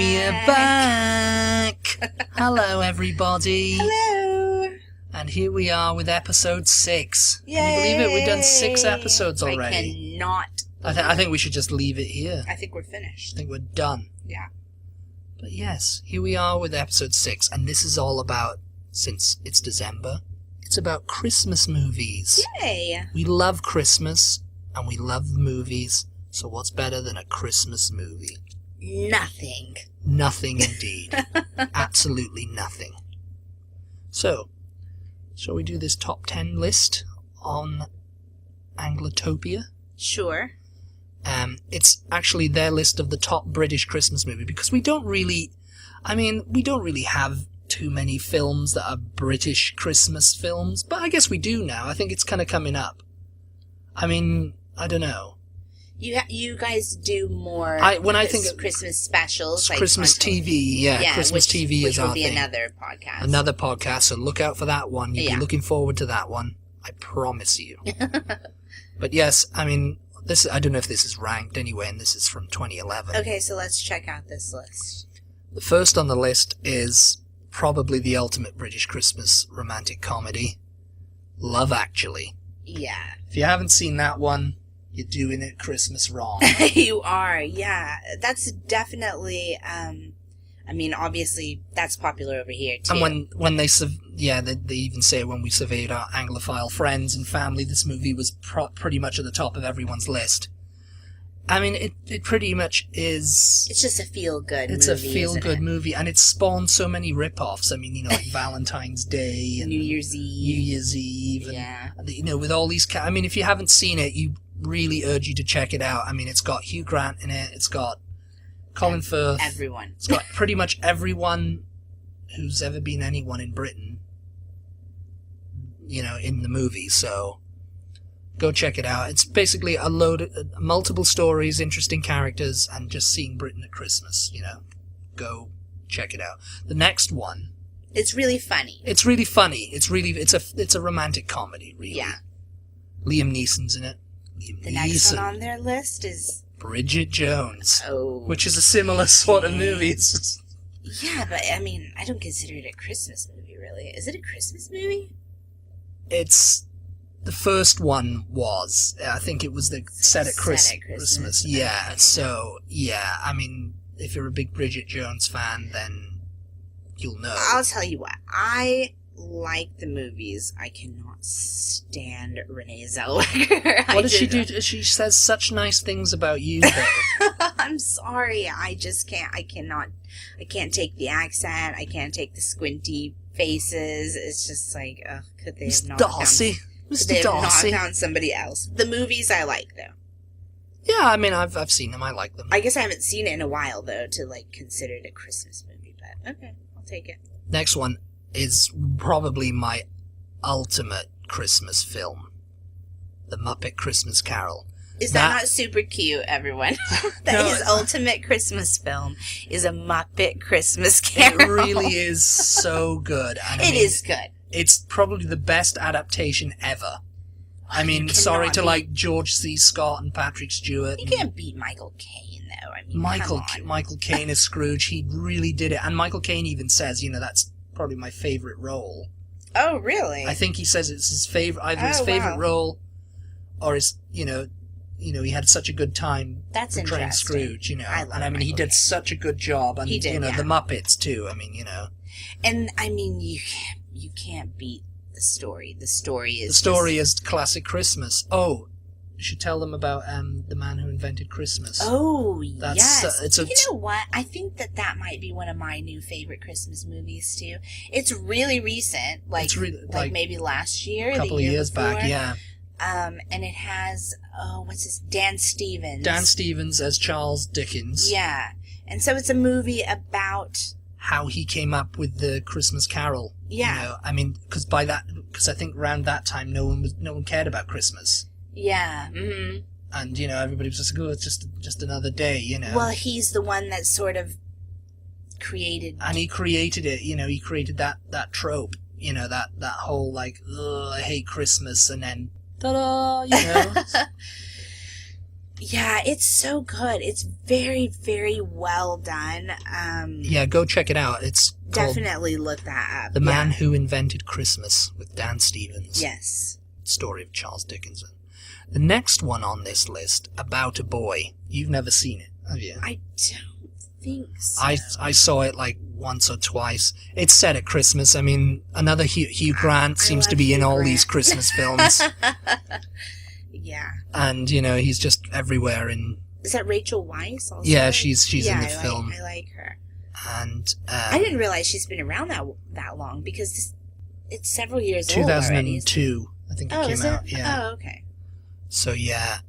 We're back! Hello, everybody. Hello. And here we are with episode 6. Yay. Can you believe it? We've done 6 episodes already. I cannot. I think we should just leave it here. I think we're finished. I think we're done. Yeah. But yes, here we are with episode 6, and this is all about, since it's December, it's about Christmas movies. Yay. We love Christmas, and we love movies, so what's better than a Christmas movie? Nothing. Nothing indeed. Absolutely nothing. So, shall we do this top 10 list on Anglotopia? Sure. It's actually their list of the top British Christmas movie, because we don't really have too many films that are British Christmas films, but I guess we do now. I think it's kind of coming up. I mean, I don't know. You guys do more when I think Christmas specials, like Christmas TV, yeah, Christmas TV is our thing. Which will be another podcast. Another podcast, so look out for that one. You'll be looking forward to that one. I promise you. But yes, I mean, I don't know if this is ranked anyway, and this is from 2011. Okay, so let's check out this list. The first on the list is probably the ultimate British Christmas romantic comedy, Love Actually. Yeah. If you haven't seen that one, you're doing it Christmas wrong. You are, yeah. That's definitely, I mean, obviously, that's popular over here, too. And when they even say when we surveyed our Anglophile friends and family, this movie was pretty much at the top of everyone's list. I mean, it pretty much is... It's just a feel-good movie, It's a feel-good movie, and it's spawned so many rip-offs. I mean, you know, like Valentine's Day and New Year's Eve. And, yeah. you know, with all these... I mean, if you haven't seen it, you really urge you to check it out. I mean, it's got Hugh Grant in it, it's got Colin Firth. Everyone. It's got pretty much everyone who's ever been anyone in Britain, you know, in the movie, so go check it out. It's basically a load of multiple stories, interesting characters, and just seeing Britain at Christmas, you know. Go check it out. The next one... It's really funny. It's really funny. It's a romantic comedy, really. Yeah. Liam Neeson's in it. The next one on their list is... Bridget Jones. Oh. Which is a similar sort of movie. Yeah, but, I mean, I don't consider it a Christmas movie, really. Is it a Christmas movie? It's... The first one was. I think it was set at Christmas. Yeah, okay. So, yeah, I mean, if you're a big Bridget Jones fan, then you'll know. I'll tell you what. I like the movies. I cannot stand Renee Zellweger. What does she do? She says such nice things about you, though. I'm sorry. I just can't. I can't take the accent. I can't take the squinty faces. It's just like, could they have knocked down somebody else? The movies I like, though. Yeah, I mean, I've seen them. I like them. I guess I haven't seen it in a while, though, to, like, consider it a Christmas movie, but okay, I'll take it. Next one is probably my ultimate Christmas film, The Muppet Christmas Carol. Is that not super cute, everyone? His ultimate Christmas film is a Muppet Christmas Carol. It really is so good. It is good. It's probably the best adaptation ever. I mean, sorry to like George C. Scott and Patrick Stewart. You can't beat Michael Caine, though. I mean, Michael Caine as Scrooge. He really did it. And Michael Caine even says, you know, that's probably my favorite role. Oh, really? I think he says it's his favorite, either his favorite role, or his, you know, he had such a good time portraying Scrooge, you know. I mean, he did such a good job, and he did, you know, the Muppets too. I mean, you know. And I mean, you can't beat the story. The story is classic Christmas. Oh, you should tell them about The Man Who Invented Christmas. Oh, yes. You know what? I think that might be one of my new favorite Christmas movies, too. It's really recent, like maybe last year, a couple of years back, yeah. And it has, what's this? Dan Stevens. Dan Stevens as Charles Dickens. Yeah. And so it's a movie about how he came up with the Christmas Carol. Yeah. You know, I mean, because I think around that time no one cared about Christmas. Yeah. Mm-hmm. And, you know, everybody was just like, oh, it's just another day, you know. Well, he's the one that sort of created... And he created it, you know, he created that trope, you know, that whole, like, ugh, I hate Christmas, and then, ta-da, you know. Yeah, it's so good. It's very, very well done. Yeah, go check it out. It's definitely look that up. The Man Who Invented Christmas with Dan Stevens. Yes. Story of Charles Dickens. The next one on this list, About a Boy. You've never seen it, have you? I don't think so. I saw it like once or twice. It's set at Christmas. I mean, another Hugh Grant seems to be in all these Christmas films. Yeah. And, you know, he's just everywhere in... Is that Rachel Weisz also? Yeah, she's in the film. I like her. And... I didn't realize she's been around that long, because it's several years old already. 2002, I think it came out. Yeah. Oh, okay. So, yeah.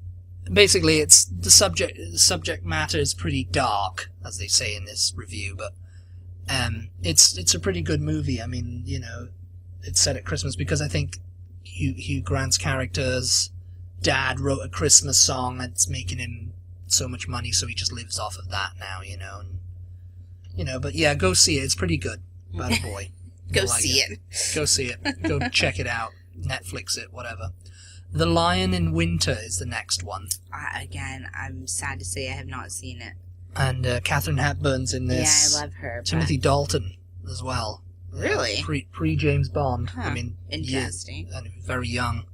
Basically, it's the subject matter is pretty dark, as they say in this review, but it's a pretty good movie. I mean, you know, it's set at Christmas because I think Hugh Grant's character's dad wrote a Christmas song that's making him so much money, so he just lives off of that now, you know. And, you know, but yeah, go see it. It's pretty good. About a boy. Go see it. Go see it. Go check it out. Netflix it, whatever. The Lion in Winter is the next one. Again, I'm sad to say I have not seen it. And Katharine Hepburn's in this. Yeah, I love her. Timothy Dalton as well. Really? Pre James Bond. Huh. I mean, interesting. Yeah, and very young.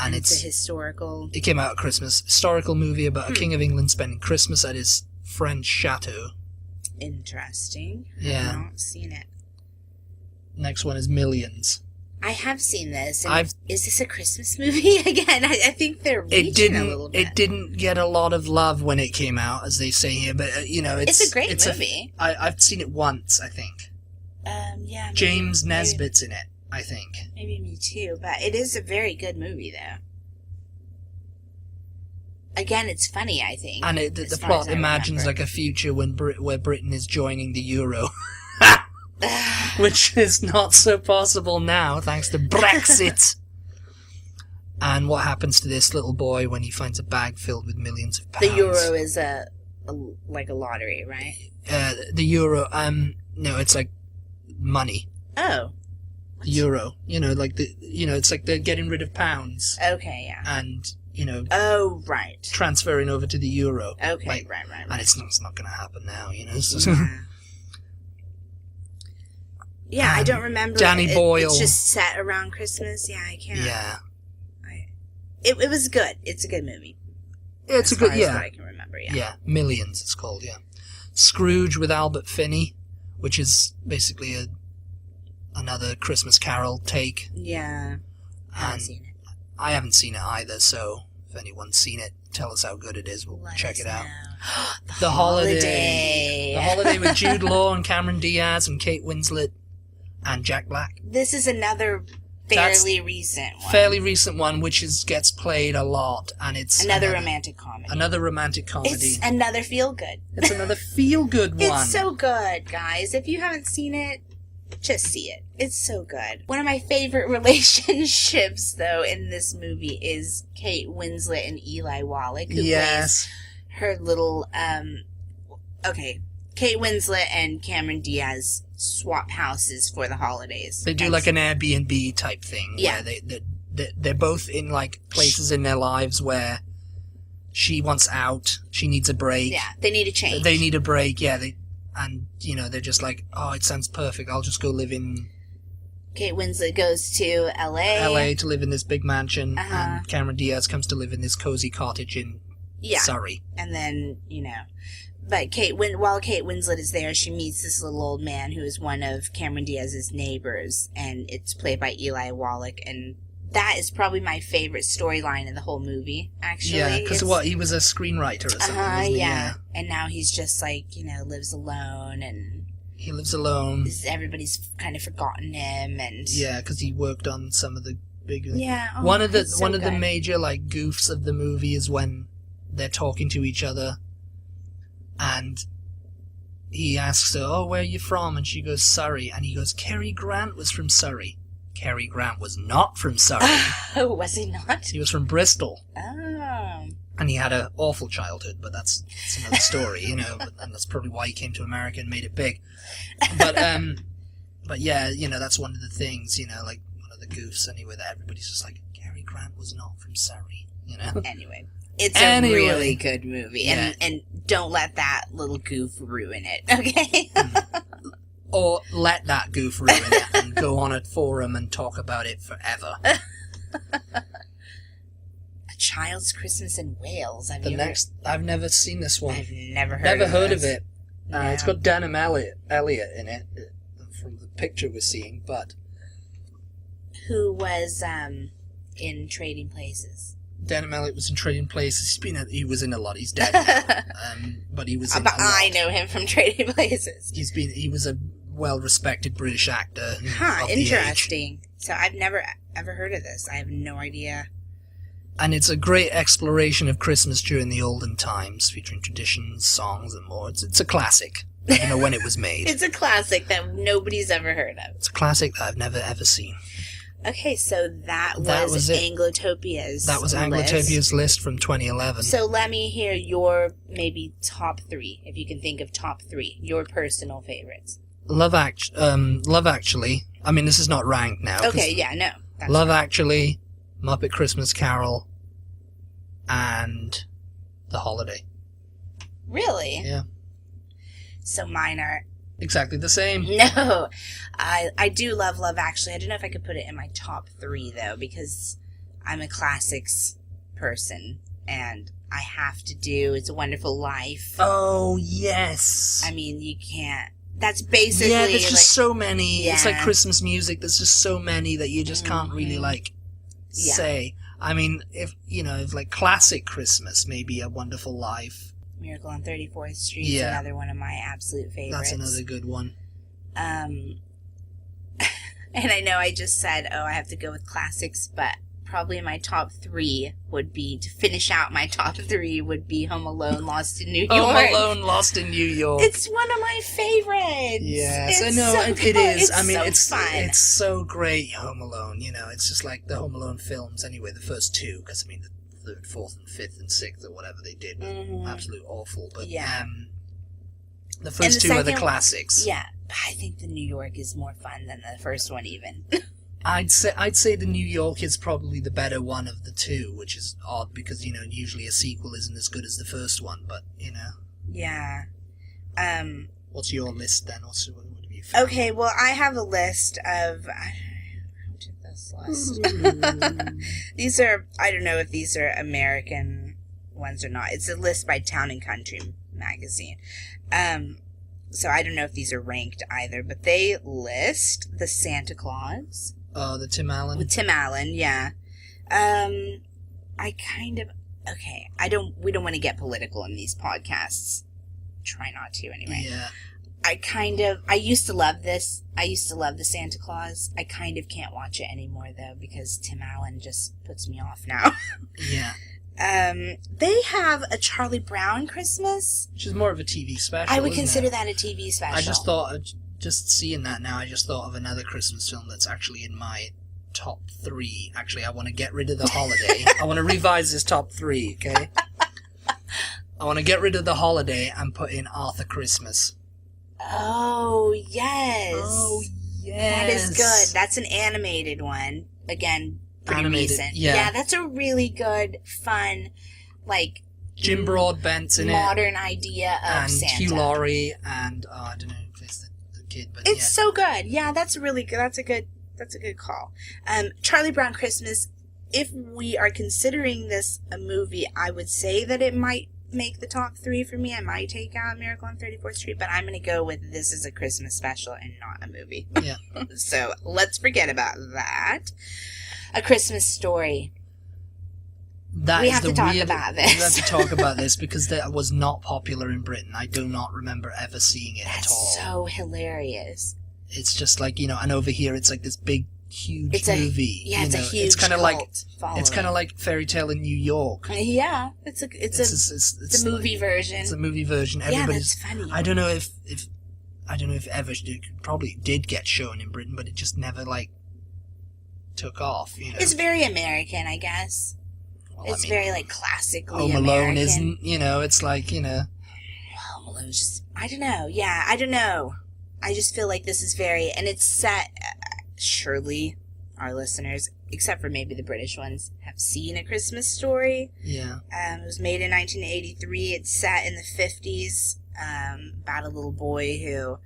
And it's a historical... It came out at Christmas. Historical movie about a king of England spending Christmas at his French chateau. Interesting. Yeah. I've not seen it. Next one is Millions. I have seen this. Is this a Christmas movie again? I think they're reaching a little bit. It didn't get a lot of love when it came out, as they say here, but, you know, it's a great movie. I've seen it once, I think. Yeah. Maybe, James Nesbitt's in it, I think. Maybe me too, but it is a very good movie, though. Again, it's funny, I think. And the plot imagines like a future where Britain is joining the Euro. Which is not so possible now, thanks to Brexit. And what happens to this little boy when he finds a bag filled with millions of pounds? The Euro is like a lottery, right? The Euro, no, it's like money. Oh. Euro, you know, like it's like they're getting rid of pounds. Okay, yeah. And, you know. Oh, right. Transferring over to the Euro. Okay, like, right. And it's not going to happen now, you know. Yeah, I don't remember. Danny Boyle. It's just set around Christmas. Yeah, I can't. Yeah. It was good. It's a good movie. It's a good, yeah. I can remember, yeah. Yeah, Millions it's called, yeah. Scrooge with Albert Finney, which is basically another Christmas Carol take. Yeah. I haven't seen it. I haven't seen it either, so if anyone's seen it, tell us how good it is. We'll check it out. The Holiday. The Holiday with Jude Law and Cameron Diaz and Kate Winslet. And Jack Black. This is another fairly recent one. Which gets played a lot, and it's another romantic comedy. It's another feel-good. It's another feel-good one. It's so good, guys. If you haven't seen it, just see it. It's so good. One of my favorite relationships, though, in this movie is Kate Winslet and Eli Wallach, who plays her little, Kate Winslet and Cameron Diaz swap houses for the holidays. They do like an Airbnb type thing. Yeah. Where they're both in like places in their lives where she wants out, she needs a break. Yeah, they need a change. They need a break, yeah. They're just like, oh, it sounds perfect, I'll just go live in... Kate Winslet goes to L.A. to live in this big mansion, and Cameron Diaz comes to live in this cozy cottage in Surrey. And then, but while Kate Winslet is there, she meets this little old man who is one of Cameron Diaz's neighbors, and it's played by Eli Wallach, and that is probably my favorite storyline in the whole movie, actually. Yeah, because he was a screenwriter or something, wasn't he? Yeah. And now he's just like, lives alone, and... He lives alone. Everybody's kind of forgotten him, and... Yeah, because he worked on some of the big... Yeah. One of the major, like, goofs of the movie is when they're talking to each other, and he asks her, oh, where are you from? And she goes, Surrey. And he goes, Cary Grant was from Surrey. Cary Grant was not from Surrey. Oh, was he not? He was from Bristol. Oh. And he had an awful childhood, but that's another story, and that's probably why he came to America and made it big. But yeah, that's one of the things, like one of the goofs anyway, that everybody's just like, Cary Grant was not from Surrey, Anyway. It's a really good movie. Yeah. And don't let that little goof ruin it, okay? Or let that goof ruin it and go on a forum and talk about it forever. A Child's Christmas in Wales. I've never seen this one. I've never heard of it. No. It's got Denham Elliott in it, from the picture we're seeing, but... Who was in Trading Places? Denham Elliott was in Trading Places. He was in a lot. He's dead now. But he was in a lot. I know him from Trading Places. He was a well-respected British actor. Interesting. So I've never ever heard of this. I have no idea. And it's a great exploration of Christmas during the olden times, featuring traditions, songs, and more. It's a classic. I don't know when it was made. It's a classic that nobody's ever heard of. It's a classic that I've never, ever seen. Okay, so that was Anglotopia's That was Anglotopia's list from 2011. So let me hear your maybe top 3, if you can think of top 3, your personal favorites. Love Actually. I mean, this is not ranked now. Okay, yeah, no. Love Actually, Muppet Christmas Carol, and The Holiday. Really? Yeah. So mine are... exactly the same. No. I do love Actually. I don't know if I could put it in my top 3, though, because I'm a classics person, and I have to do It's a Wonderful Life. Oh, yes. I mean, you can't... That's basically... yeah, there's just so many. Yeah. It's like Christmas music. There's just so many that you just can't really, say. I mean, if like classic Christmas, maybe A Wonderful Life. Miracle on 34th Street is another one of my absolute favorites. That's another good one. And I know I just said, I have to go with classics, but probably my top 3 would be, to finish out my top 3, would be Home Alone, Lost in New York. Home Alone, Lost in New York. It's one of my favorites. Yes, I know, it is. I mean, it's fun. It's so great, Home Alone. It's just like the Home Alone films anyway, the first 2, because, I mean, the 3rd, 4th, and 5th, and 6th, or whatever they did, was absolutely awful. But the first 2 are the classics. Yeah, I think the New York is more fun than the first one, even. I'd say the New York is probably the better one of the 2, which is odd because, usually a sequel isn't as good as the first one, but, Yeah. What's your list then? What have you found? Okay, well, I have a list of... Who did this list? These are... I don't know if these are American ones or not. It's a list by Town and Country magazine. So I don't know if these are ranked either, but they list the Santa Claus... Oh, the Tim Allen? With Tim Allen, yeah. I kind of... Okay, we don't want to get political in these podcasts. Try not to, anyway. Yeah. I used to love this. I used to love the Santa Claus. I kind of can't watch it anymore, though, because Tim Allen just puts me off now. Yeah. They have a Charlie Brown Christmas. Which is more of a TV special, I would consider that a TV special. I just thought... Just seeing that now, I just thought of another Christmas film that's actually in my top 3. Actually, I want to get rid of The Holiday. I want to revise this top 3, okay? I want to get rid of The Holiday and put in Arthur Christmas. Oh, yes. Oh, yes. That is good. That's an animated one. Again, pretty recent. Yeah, that's a really good, fun, Jim Broadbent's in modern idea of and Santa. Hugh Laurie and, I don't know if it's the kid, but it's so good. Yeah, that's really good. That's a good call. Charlie Brown Christmas, if we are considering this a movie, I would say that it might make the top 3 for me. I might take out Miracle on 34th Street, but I'm going to go with this is a Christmas special and not a movie. Yeah. So let's forget about that. A Christmas Story. We have to talk about this. We have to talk about this because that was not popular in Britain. I do not remember ever seeing it at all. That's so hilarious. It's just and over here it's like this big, huge movie. It's a huge It's kind of following. It's kind of like Fairy Tale in New York. Yeah, it's a movie version. It's a movie version. That's funny. I don't know if ever it probably did get shown in Britain, but it just never took off. It's very American, I guess. Well, it's very classically Home Alone American. isn't. It's Home Alone's just. I don't know. Yeah, I don't know. I just feel like this is very, and it's set. Surely, our listeners, except for maybe the British ones, have seen A Christmas Story. Yeah. It was made in 1983. It's set in the 50s, about a little boy who...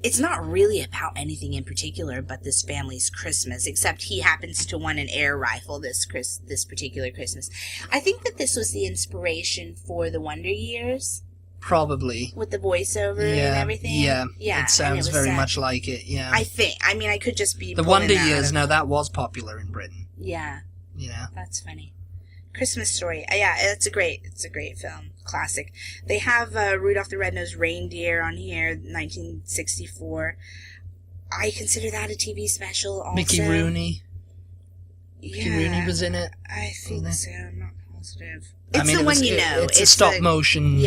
It's not really about anything in particular but this family's Christmas, except he happens to want an air rifle this particular Christmas. I think that this was the inspiration for the Wonder Years. Probably. With the voiceover and everything. Yeah. Yeah. It sounds very much like it, yeah. I could just be... The Wonder Years, now that was popular in Britain. Yeah. You know? That's funny. Christmas Story. Yeah, it's a great film. Classic. They have Rudolph the Red-Nosed Reindeer on here, 1964. I consider that a TV special also. Mickey Rooney. Yeah, Mickey Rooney was in it. I think so. I'm not positive. It's a stop motion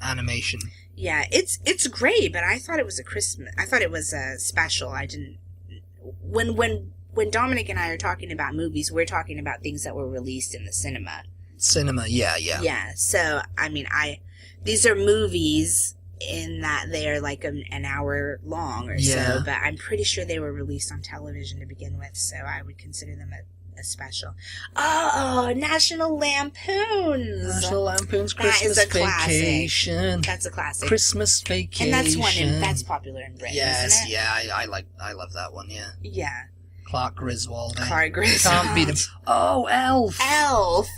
animation. Yeah, it's great, but I thought it was a special. I didn't... When Dominic and I are talking about movies, we're talking about things that were released in the cinema. Yeah. Yeah, so, these are movies in that they're like an hour long or so, but I'm pretty sure they were released on television to begin with, so I would consider them a special. Oh, National Lampoon's. National Lampoon's Christmas Vacation. That's a classic. Christmas Vacation. And that's popular in Britain, isn't it? Yeah, I love that one, yeah. Yeah. Clark Griswold. Clark Griswold. Can't beat him. Oh, Elf. Elf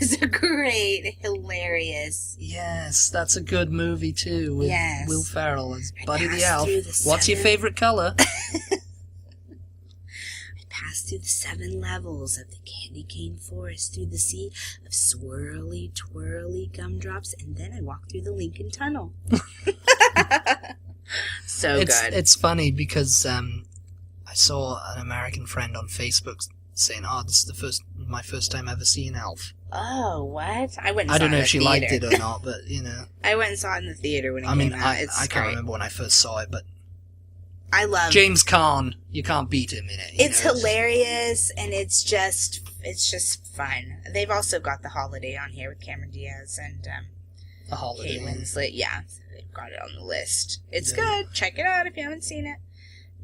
is a great, hilarious. Yes, that's a good movie too. With Will Ferrell as Buddy the Elf. What's your favorite color? I passed through the 7 levels of the candy cane forest, through the sea of swirly, twirly gumdrops, and then I walked through the Lincoln Tunnel. Good. It's funny because I saw an American friend on Facebook saying, this is my first time ever seeing Elf. Oh, what? I don't know if she liked it or not, but, you know. I went and saw it in the theater when it came out. I can't remember when I first saw it, but... I love James Caan. You can't beat him in it. It's hilarious, and it's just fun. They've also got The Holiday on here with Cameron Diaz and The Holiday. Kate Winslet. Yeah, they've got it on the list. It's good. Check it out if you haven't seen it.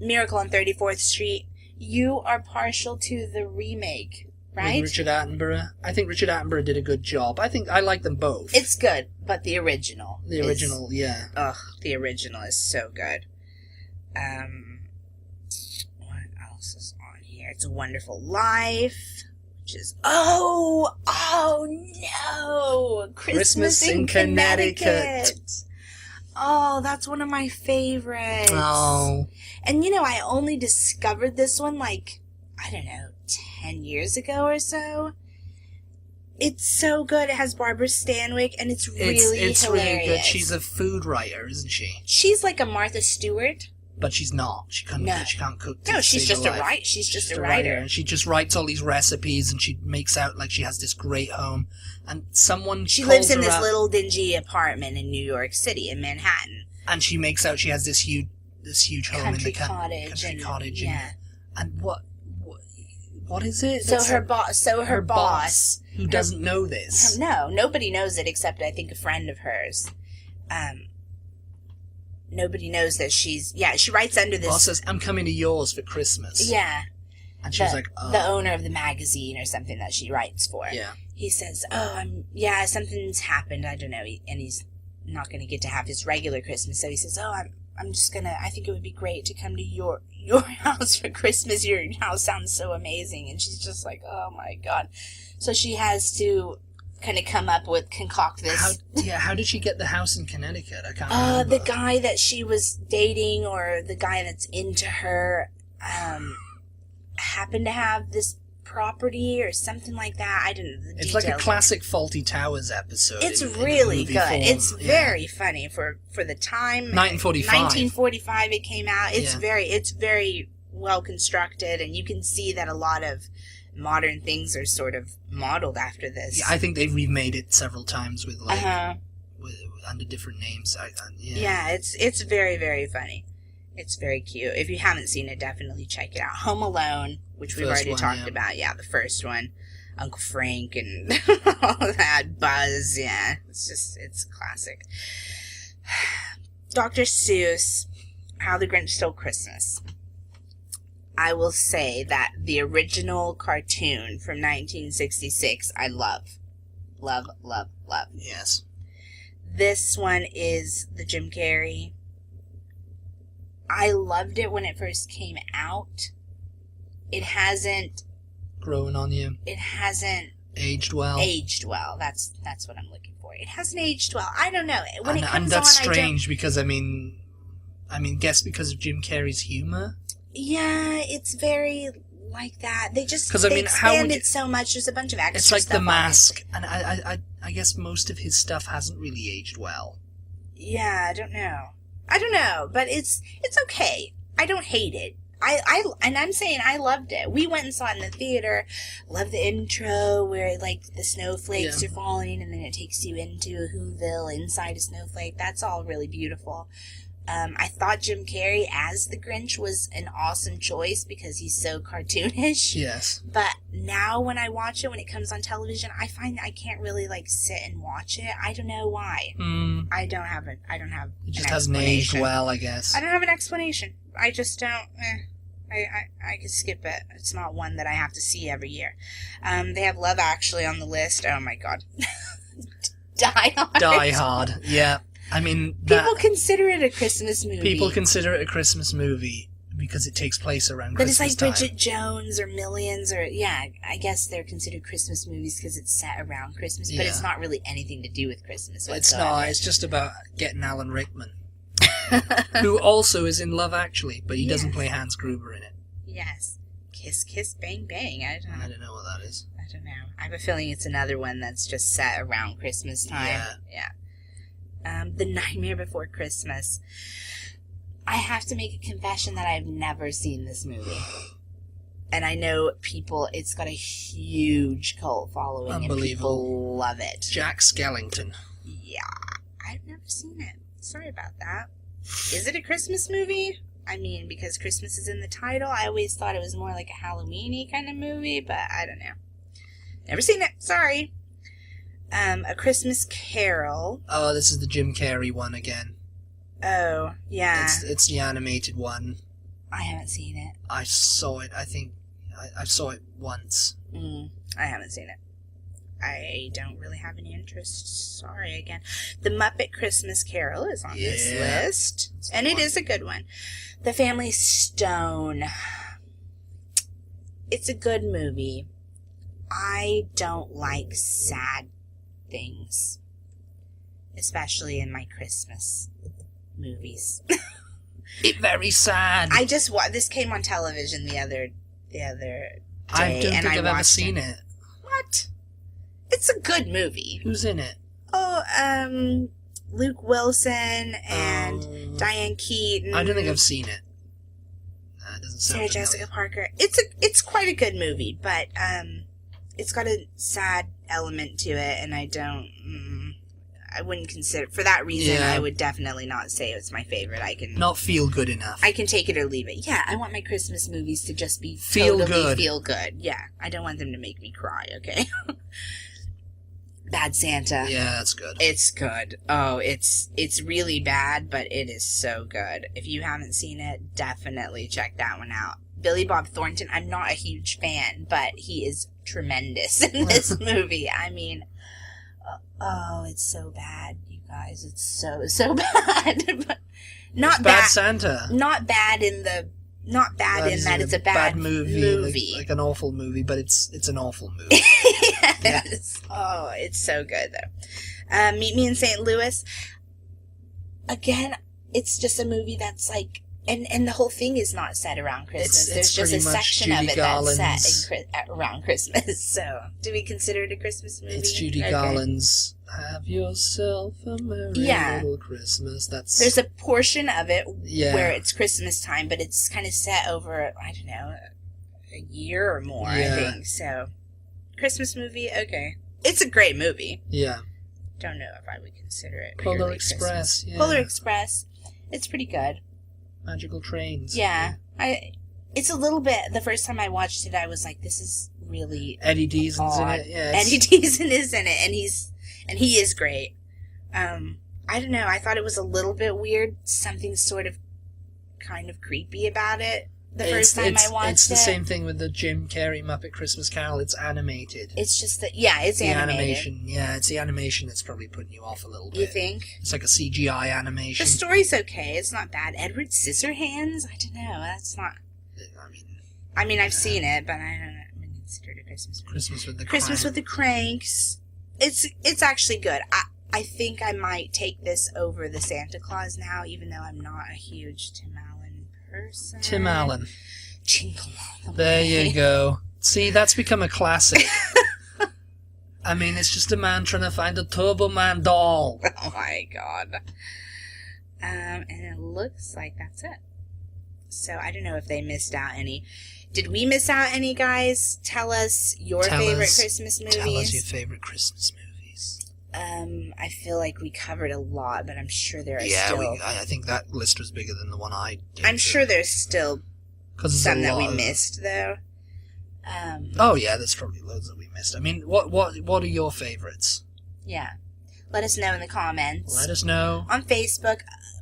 Miracle on 34th Street. You are partial to the remake, right? With Richard Attenborough. I think Richard Attenborough did a good job. I like them both. It's good, but the original. The original. The original is so good. What else is on here? It's a Wonderful Life, which is no, Christmas in Connecticut. Oh, that's one of my favorites. Oh. And, I only discovered this one, 10 years ago or so. It's so good. It has Barbara Stanwyck, and it's really hilarious. Really good. She's a food writer, isn't she? She's like a Martha Stewart. But she's not. She can't cook. No, she's just a writer. She's just a writer. And she just writes all these recipes, and she makes out like she has this great home. And she lives in this little dingy apartment in New York City, in Manhattan. And she makes out she has this huge home in the country cottage. And what is it? So her boss, who doesn't know this. No, nobody knows it except I think a friend of hers. Nobody knows that she writes under this. Boss says, "I'm coming to yours for Christmas." Yeah. And she's like, the owner of the magazine or something that she writes for. Yeah. He says, something's happened, I don't know, and he's not going to get to have his regular Christmas, so he says, I'm just going to, I think it would be great to come to your house for Christmas. Your house sounds so amazing. And she's just like, oh my God. So she has to kind of concoct this. How did she get the house in Connecticut? I can't remember. The guy that she was dating, or the guy that's into her, happened to have this property or something like that. I don't know. It's like a classic Fawlty Towers episode. It's really good. Form. It's very funny for the time. 1945 it came out. It's very well constructed, and you can see that a lot of modern things are sort of modeled after this. Yeah, I think they've remade it several times with under different names. It's very, very funny. It's very cute. If you haven't seen it, definitely check it out. Home Alone, which we've already talked about. Yeah, the first one. Uncle Frank and all that. Buzz, yeah. It's classic. Dr. Seuss, How the Grinch Stole Christmas. I will say that the original cartoon from 1966, I love. Love, love, love. Yes. This one is the Jim Carrey. I loved it when it first came out. It hasn't... Growing on you. It hasn't... Aged well. Aged well. That's what I'm looking for. It hasn't aged well. I don't know. When it comes and that's on, strange because, I mean, guess because of Jim Carrey's humor? Yeah, it's very like that. They just expand it so much. There's a bunch of extra stuff. It's like The Mask, and I guess most of his stuff hasn't really aged well. Yeah, I don't know, but it's okay. I don't hate it. I'm saying I loved it. We went and saw it in the theater. Love the intro where like the snowflakes are falling, and then it takes you into Whoville inside a snowflake. That's all really beautiful. I thought Jim Carrey as the Grinch was an awesome choice because he's so cartoonish. Yes. But now when I watch it, when it comes on television, I find that I can't really like sit and watch it. I don't know why. I don't have. It just hasn't aged well, I guess. I don't have an explanation. I just don't. I could skip it. It's not one that I have to see every year. They have Love Actually on the list. Oh my god. Die Hard. Die Hard. Yeah. I mean, people consider it a Christmas movie. People consider it a Christmas movie because it takes place around Christmas time. But it's like Bridget Jones or Millions or, I guess they're considered Christmas movies because it's set around Christmas, but it's not really anything to do with Christmas whatsoever. It's not. It's just about getting Alan Rickman, who also is in Love Actually, but he doesn't play Hans Gruber in it. Yes. Kiss, Kiss, Bang, Bang. I don't know what that is. I don't know. I have a feeling it's another one that's just set around Christmas time. Yeah. The Nightmare Before Christmas. I have to make a confession that I've never seen this movie. And I know it's got a huge cult following and people love it. Jack Skellington. Yeah. I've never seen it. Sorry about that. Is it a Christmas movie? I mean, because Christmas is in the title, I always thought it was more like a Halloween-y kind of movie, but I don't know. Never seen it. Sorry. A Christmas Carol. Oh, this is the Jim Carrey one again. Oh, yeah. It's the animated one. I haven't seen it. I saw it, I think. I saw it once. I haven't seen it. I don't really have any interest. Sorry again. The Muppet Christmas Carol is on this list. And it is a good one. The Family Stone. It's a good movie. I don't like sad things, especially in my Christmas movies. It's very sad. I just this came on television the other day. I don't think I've ever seen it. What? It's a good movie. Who's in it? Oh, Luke Wilson and Diane Keaton. I don't think I've seen it. It doesn't sound Sarah Jessica Parker. It's quite a good movie, but it's got a sad element to it, and I wouldn't consider, for that reason, I would definitely not say it's my favorite. Not feel good enough. I can take it or leave it. Yeah, I want my Christmas movies to just be feel good. Yeah, I don't want them to make me cry, okay? Bad Santa. Yeah, that's good. It's good. Oh, it's really bad, but it is so good. If you haven't seen it, definitely check that one out. Billy Bob Thornton, I'm not a huge fan, but he is tremendous in this movie. I mean, it's so bad, you guys. It's so bad. But not bad Santa. Not bad in that it's a bad movie. Like an awful movie, but it's an awful movie. Yes. Yeah. Oh, it's so good though. Meet Me in St. Louis. Again, it's just a movie that's like, and the whole thing is not set around Christmas. There's just a section of it that's set around Christmas. So, do we consider it a Christmas movie? It's Judy Garland's "Have Yourself a Merry Little Christmas." There's a portion of it where it's Christmas time, but it's kind of set over, I don't know, a year or more, I think. So, Christmas movie, okay. It's a great movie. Yeah. Don't know if I would consider it Polar Express. Yeah. Polar Express. It's pretty good. Magical Trains. Yeah. It's a little bit, the first time I watched it, I was like, this is really Eddie Deazen's in it. Yeah, Eddie Deazen is in it, and he is great. I don't know, I thought it was a little bit weird. Something sort of kind of creepy about it. the first time I watched it. It's the same thing with the Jim Carrey Muppet Christmas Carol. It's animated. It's just that, yeah, it's animated. Animation. Yeah, it's the animation that's probably putting you off a little bit. You think? It's like a CGI animation. The story's okay. It's not bad. Edward Scissorhands? I don't know. That's not... I mean, I've seen it, but I don't know. I mean, consider it a Christmas movie. Christmas with the Cranks. It's actually good. I think I might take this over the Santa Claus now, even though I'm not a huge Tim Allen person. Tim Allen. Jingle all the There way. you go. See, that's become a classic. I mean, it's just a man trying to find a Turbo Man doll. Oh my god. And it looks like that's it. So I don't know if they missed out any. Did we miss out any, guys? Tell us your favorite Christmas movies. Tell us your favorite Christmas movies. I feel like we covered a lot, but I'm sure there are still... Yeah, I think that list was bigger than the one I did. I'm sure there's still some that we missed, though. Oh, yeah, there's probably loads that we missed. I mean, what are your favorites? Yeah. Let us know in the comments. Let us know. On Facebook.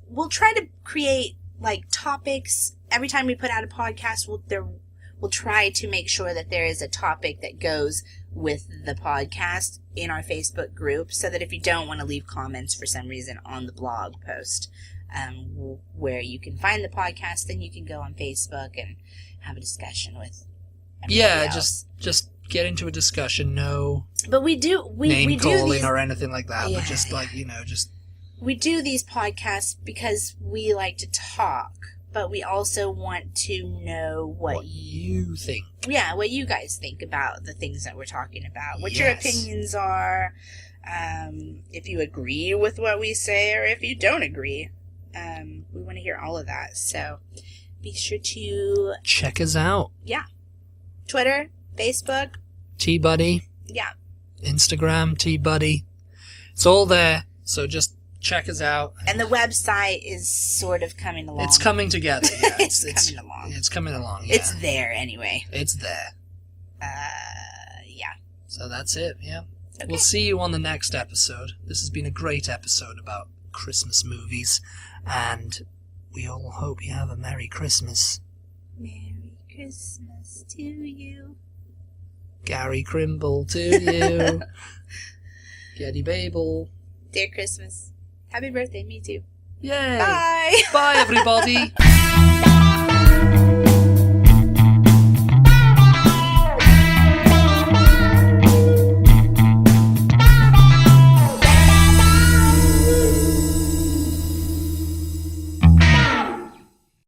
We'll try to create, like, topics. Every time we put out a podcast, we'll try to make sure that there is a topic that goes with the podcast in our Facebook group, so that if you don't want to leave comments for some reason on the blog post, where you can find the podcast, then you can go on Facebook and have a discussion with everybody else. just get into a discussion. No, but we name do calling these, or anything like that. Yeah, but just like just we do these podcasts because we like to talk. But we also want to know what you think. Yeah, what you guys think about the things that we're talking about. What your opinions are. If you agree with what we say or if you don't agree. We want to hear all of that. So be sure to... check us out. Yeah. Twitter, Facebook. T-Buddy. Yeah. Instagram, T-Buddy. It's all there. So just... check us out. And the website is sort of coming along. It's coming together. Yeah, it's coming along. It's coming along, yeah. It's there anyway. It's there. Yeah. So that's it, yeah. Okay. We'll see you on the next episode. This has been a great episode about Christmas movies, and we all hope you have a Merry Christmas. Merry Christmas to you. Gary Crimble to you. Getty Babel. Dear Christmas. Happy birthday, me too. Yay! Bye! Bye, everybody!